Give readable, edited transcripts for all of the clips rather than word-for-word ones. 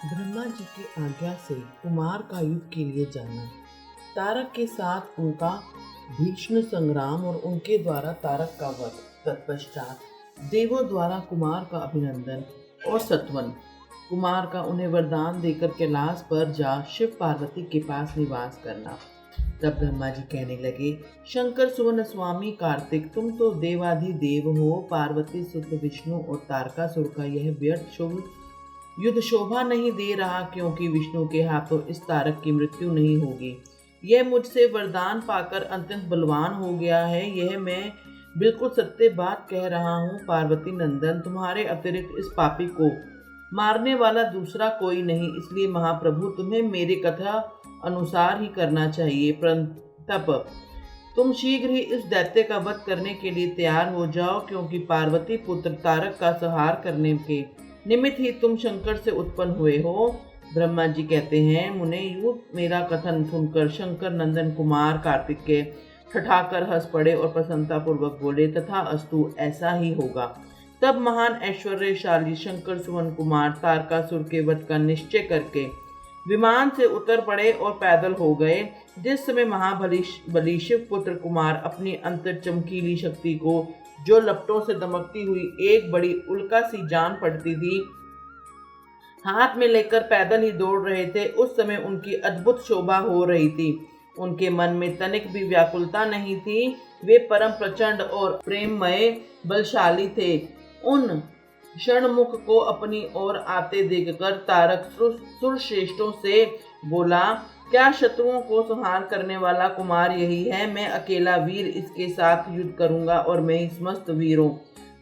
ब्रह्मा जी की आज्ञा से कुमार का युद्ध के लिए जाना। तारक के साथ उनका भीष्म संग्राम और उनके द्वारा तारक का वध। तत्पश्चात देवों द्वारा कुमार का अभिनंदन और सत्वन। कुमार का उन्हें वरदान देकर कैलाश पर जा शिव पार्वती के पास निवास करना। तब ब्रह्मा जी कहने लगे, शंकर सुवन स्वामी कार्तिक, तुम तो देवाधिदेव हो। पार्वती सुत विष्णु और तारकासुर का यह व्यर्थ शुभ युद्ध शोभा नहीं दे रहा, क्योंकि विष्णु के हाथों इस तारक की मृत्यु नहीं होगी। यह मुझसे वरदान पाकर अत्यंत बलवान हो गया है। यह मैं बिल्कुल सत्य बात कह रहा हूँ। पार्वती नंदन, तुम्हारे अतिरिक्त इस पापी को मारने वाला दूसरा कोई नहीं, इसलिए महाप्रभु तुम्हें मेरी कथा अनुसार ही करना चाहिए। तब तुम शीघ्र ही इस दैत्य का वध करने के लिए तैयार हो जाओ, क्योंकि पार्वती पुत्र तारक का संहार करने के निमित्त ही तुम शंकर से उत्पन्न हुए हो। ब्रह्मा जी कहते हैं, मुने यूं मेरा कथन सुनकर शंकर नंदन कुमार कार्तिक के ठठाकर हंस पड़े और प्रसन्नता पूर्वक बोले, तथा अस्तु, ऐसा ही होगा। तब महान ऐश्वर्यशाली शंकर सुवन कुमार तारकासुर के वध का निश्चय करके विमान से उतर पड़े और पैदल हो गए। जिस समय महाबली शिव पुत्र कुमार अपनी अंतर चमकीली शक्ति को, जो लपटों से दमकती हुई एक बड़ी उल्का सी जान पड़ती थी, हाथ में लेकर पैदल ही दौड़ रहे थे, उस समय उनकी अद्भुत शोभा हो रही थी। उनके मन में तनिक भी व्याकुलता नहीं थी। वे परम प्रचंड और प्रेममय बलशाली थे। उन षणमुख को अपनी ओर आते देखकर तारक सुरश्रेष्ठों से बोला, क्या शत्रुओं को संहार करने वाला कुमार यही है? मैं अकेला वीर इसके साथ युद्ध करूंगा और मैं ही समस्त वीरों,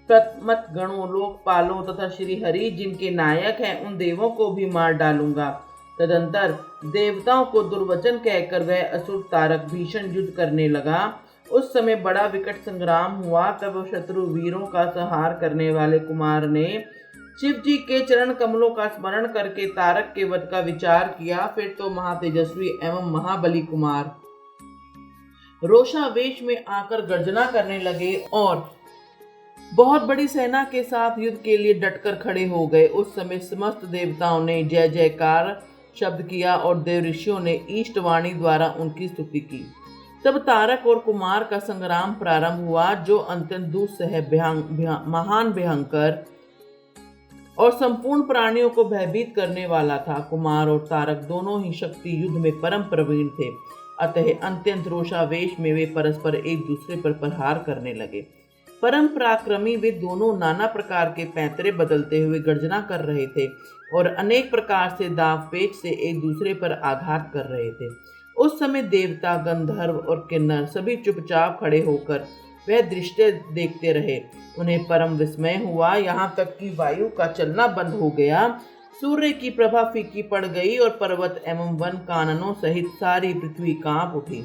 प्रथमत गणों, लोकपालों तथा श्री हरि जिनके नायक हैं, उन देवों को भी मार डालूंगा। तदंतर देवताओं को दुर्वचन कहकर वह असुर तारक भीषण युद्ध करने लगा। उस समय बड़ा विकट संग्राम हुआ। तब शत्रु वीरों का संहार करने वाले कुमार ने शिव जी के चरण कमलों का स्मरण करके तारक के वध का विचार किया। फिर तो महातेजस्वी एवं महाबली कुमार रोषावेश में आकर गर्जना करने लगे और बहुत बड़ी सेना के साथ युद्ध के लिए डटकर खड़े हो गए। उस समय समस्त देवताओं ने जय जयकार शब्द किया और देव ऋषियों ने ईष्टवाणी द्वारा उनकी स्तुति की। तब तारक और कुमार का संग्राम प्रारंभ हुआ, जो अत्यंत दुस्सह, महान, भयंकर और संपूर्ण प्राणियों को भयभीत करने वाला था। कुमार और तारक दोनों ही शक्ति युद्ध में परम प्रवीण थे, अतः अत्यंत रोषावेश में वे परस्पर एक दूसरे पर प्रहार करने लगे। परम पराक्रमी वे दोनों नाना प्रकार के पैंतरे बदलते हुए गर्जना कर रहे थे और अनेक प्रकार से दाव पेच से एक दूसरे पर आघात कर रहे थे। उस समय देवता, गंधर्व और किन्नर सभी चुपचाप खड़े होकर वह दृश्य देखते रहे। उन्हें परम विस्मय हुआ, यहाँ तक कि वायु का चलना बंद हो गया, सूर्य की प्रभा फीकी पड़ गई और पर्वत एवं वन काननों सहित सारी पृथ्वी कांप उठी।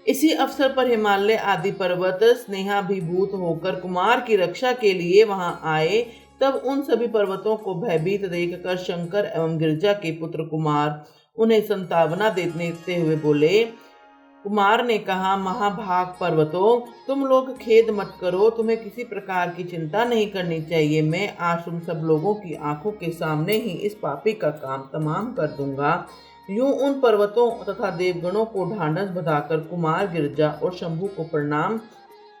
इसी अवसर पर हिमालय आदि पर्वत स्नेहाभिभूत होकर कुमार की रक्षा के लिए वहां आए। तब उन सभी पर्वतों को भयभीत देखकर शंकर एवं गिरिजा के पुत्र कुमार उन्हें संतावना देते हुए बोले। कुमार ने कहा, महाभाग पर्वतों, तुम लोग खेद मत करो, तुम्हें किसी प्रकार की चिंता नहीं करनी चाहिए। मैं आज तुम सब लोगों की आंखों के सामने ही इस पापी का काम तमाम कर दूंगा। यूं उन पर्वतों तथा देवगणों को ढांढस बंधाकर कुमार गिरजा और शंभु को प्रणाम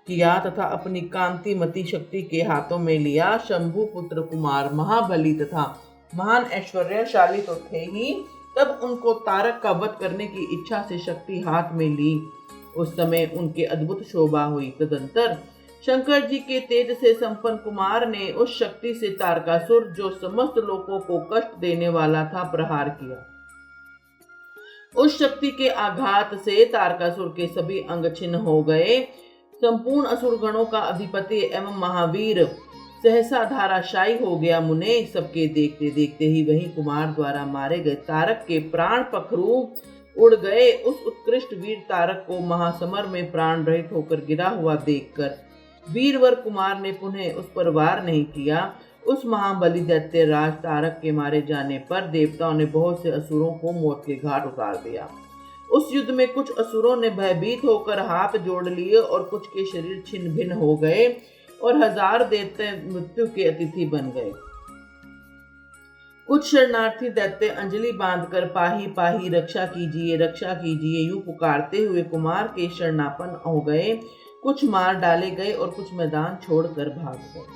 किया तथा अपनी कांतिमती शक्ति के हाथों में लिया। शंभु पुत्र कुमार महाबली तथा महान ऐश्वर्यशाली तो थे ही, तब उनको तारक का वध करने की इच्छा से शक्ति हाथ में ली। उस समय उनके अद्भुत शोभा हुई। तदंतर शंकर जी के तेज से संपन्न कुमार ने उस शक्ति से तारकासुर, जो समस्त लोगों को कष्ट देने वाला था, प्रहार किया। उस शक्ति के आघात से तारकासुर के सभी अंग छिन्न हो गए। संपूर्ण असुर गणों का अधिपति एवं महावीर सहसा धाराशायी हो गया। मुने, सबके देखते देखते ही वही कुमार द्वारा मारे गए तारक के प्राण पखरू उड़ गए। उस उत्कृष्ट वीर तारक को महासमर में प्राण रहित होकर गिरा हुआ देखकर वीरवर कुमार ने पुनः उस पर वार नहीं किया। उस महाबली दैत्य राज तारक के मारे जाने पर देवताओं ने बहुत से असुरों को मौत के घाट उतार दिया। उस युद्ध में कुछ असुरों ने भयभीत होकर हाथ जोड़ लिए और कुछ के शरीर छिन्न भिन्न हो गए और हजार दैत्य मृत्यु के अतिथि बन गए। कुछ शरणार्थी दैत्य अंजलि बांधकर पाही पाही रक्षा कीजिए यूं पुकारते हुए कुमार के शरणापन्न हो गए। कुछ मार डाले गए और कुछ मैदान छोड़कर भाग गए।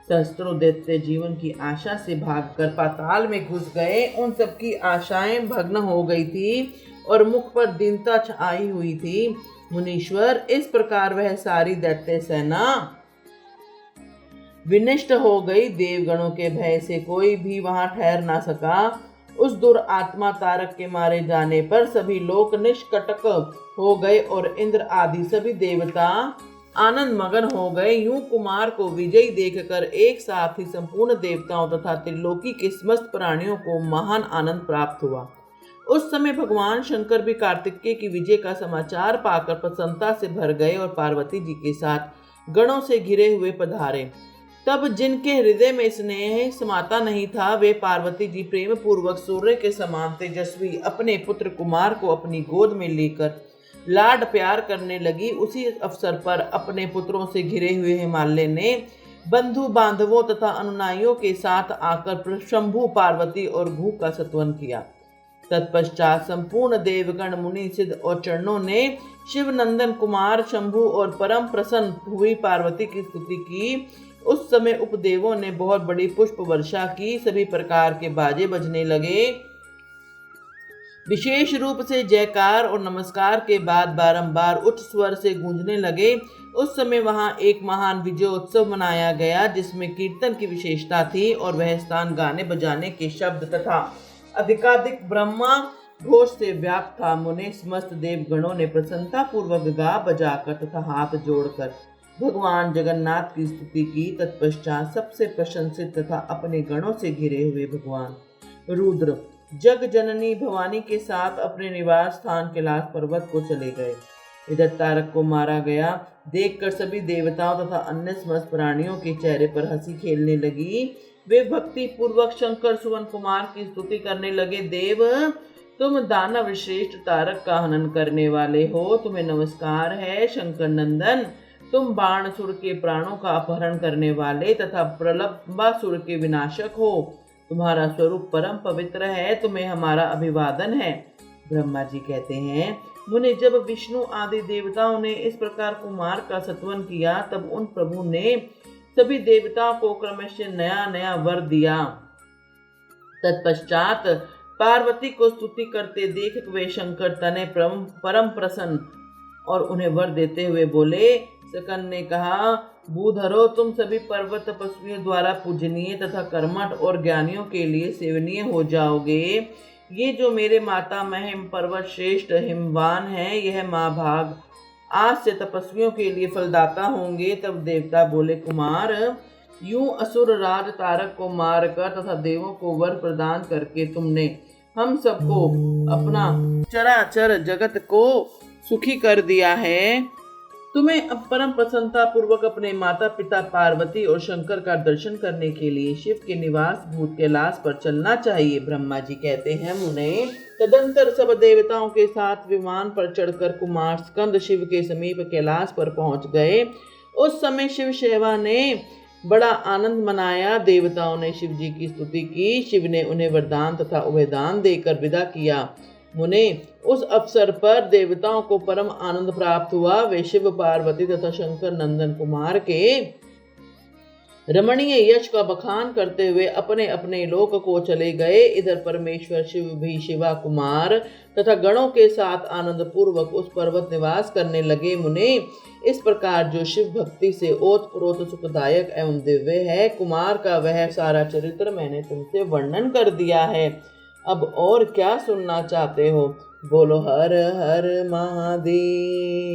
सहस्त्रों दैत्य जीवन की आशा से भागकर पाताल में घुस गए। उन सबकी आशाएं भग्न हो गई थी और मुख पर दीनता छाई हुई थी। मुनीश्वर, इस प्रकार वह सारी दैत्य सेना विनष्ट हो गई। देवगणों के भय से कोई भी वहां ठहर ना सका। उस दुरात्मा तारक के मारे जाने पर सभी लोग निष्कंटक हो गए और इंद्र आदि सभी देवता आनंद मगन हो गए। यूं कुमार को विजयी देखकर एक साथ ही संपूर्ण देवताओं तथा त्रिलोकी के समस्त प्राणियों को महान आनंद प्राप्त हुआ। उस समय भगवान शंकर भी कार्तिकेय की विजय का समाचार पाकर प्रसन्नता से भर गए और पार्वती जी के साथ गणों से घिरे हुए पधारे। तब जिनके हृदय में स्नेह समाता नहीं था, वे पार्वती जी प्रेम पूर्वक सूर्य के समान तेजस्वी अपने पुत्र कुमार को अपनी गोद में लेकर लाड प्यार करने लगी। उसी अवसर पर अपने पुत्रों से घिरे हुए हिमालय ने बंधु बांधवों तथा अनुयायियों के साथ आकर शंभु, पार्वती और घू का सत्वन किया। तत्पश्चात संपूर्ण देवगण, मुनि, सिद्ध और चरणों ने शिव नंदन कुमार शंभु और परम प्रसन्न हुई पार्वती की स्तुति की। उस समय उपदेवों ने बहुत बड़ी पुष्प वर्षा की। सभी प्रकार के बाजे बजने लगे। विशेष रूप से जयकार और नमस्कार के बाद बारंबार उच्च स्वर से गूंजने लगे। उस समय वहां एक महान विजयोत्सव मनाया गया, जिसमें कीर्तन की विशेषता थी और वह स्थान गाने बजाने के शब्द तथा अधिकाधिक ब्रह्मा घोष से व्याप्त था। मुने समस्त देवगणों ने प्रसन्नता पूर्वक गा बजाकर तथा हाथ जोड़कर भगवान जगन्नाथ की स्तुति की। तत्पश्चात सबसे प्रशंसित तथा अपने गणों से घिरे हुए भगवान रुद्र जग जननी भवानी के साथ अपने निवास स्थान कैलाश पर्वत को चले गए। इधर तारक को मारा गया देखकर सभी देवताओं तथा अन्य समस्त प्राणियों के चेहरे पर हंसी खेलने लगी। वे भक्ति पूर्वक शंकर सुवन कुमार की स्तुति करने लगे। देव, तुम दानव श्रेष्ठ तारक का हनन करने वाले हो, तुम्हें नमस्कार है। शंकर नंदन, तुम बाणसुर के प्राणों का अपहरण करने वाले तथा प्रलंबासुर के विनाशक हो। तुम्हारा स्वरूप परम पवित्र है, तुम्हें हमारा अभिवादन है। ब्रह्मा जी कहते हैं, मुने, जब विष्णु आदि देवताओं ने इस प्रकार कुमार का सत्वन किया, तब उन प्रभु ने सभी देवताओं को क्रमशः नया नया वर दिया। तत्पश्चात पार्वती को स्तुति करते देख वे शंकर तने परम प्रसन्न और उन्हें वर देते हुए बोले। सकन ने कहा, भूधरो, तुम सभी पर्वत तपस्वियों द्वारा पूजनीय तथा कर्मठ और ज्ञानियों के लिए सेवनीय हो जाओगे। ये जो मेरे माता महिम पर्वत श्रेष्ठ हिमवान है, यह महाभाग आज से तपस्वियों के लिए फलदाता होंगे। तब देवता बोले, कुमार, यूं असुर राज तारक को मारकर तथा देवों को वर प्रदान करके तुमने हम सबको अपना चराचर जगत को सुखी कर दिया है। तुम्हें अब परम प्रसन्नता पूर्वक अपने माता पिता पार्वती और शंकर का दर्शन करने के लिए शिव के निवास भूत कैलाश पर चलना चाहिए। ब्रह्मा जी कहते हैं, मुने, तदंतर सब देवताओं के साथ विमान पर चढ़कर कुमार स्कंद शिव के समीप कैलाश पर पहुंच गए। उस समय शिव सेवा ने बड़ा आनंद मनाया। देवताओं ने शिव जी की स्तुति की। शिव ने उन्हें वरदान तथा अभयदान देकर विदा किया। मुने, उस अवसर पर देवताओं को परम आनंद प्राप्त हुआ। वे शिव, पार्वती तथा शंकर नंदन कुमार के रमणीय यश का बखान करते हुए अपने अपने लोक को चले गए। इधर परमेश्वर शिव भी शिवा कुमार तथा गणों के साथ आनंद पूर्वक उस पर्वत निवास करने लगे। मुने, इस प्रकार जो शिव भक्ति से ओतप्रोत सुखदायक एवं दिव्य है, कुमार का वह सारा चरित्र मैंने तुमसे वर्णन कर दिया है। अब और क्या सुनना चाहते हो? बोलो हर हर महादेव।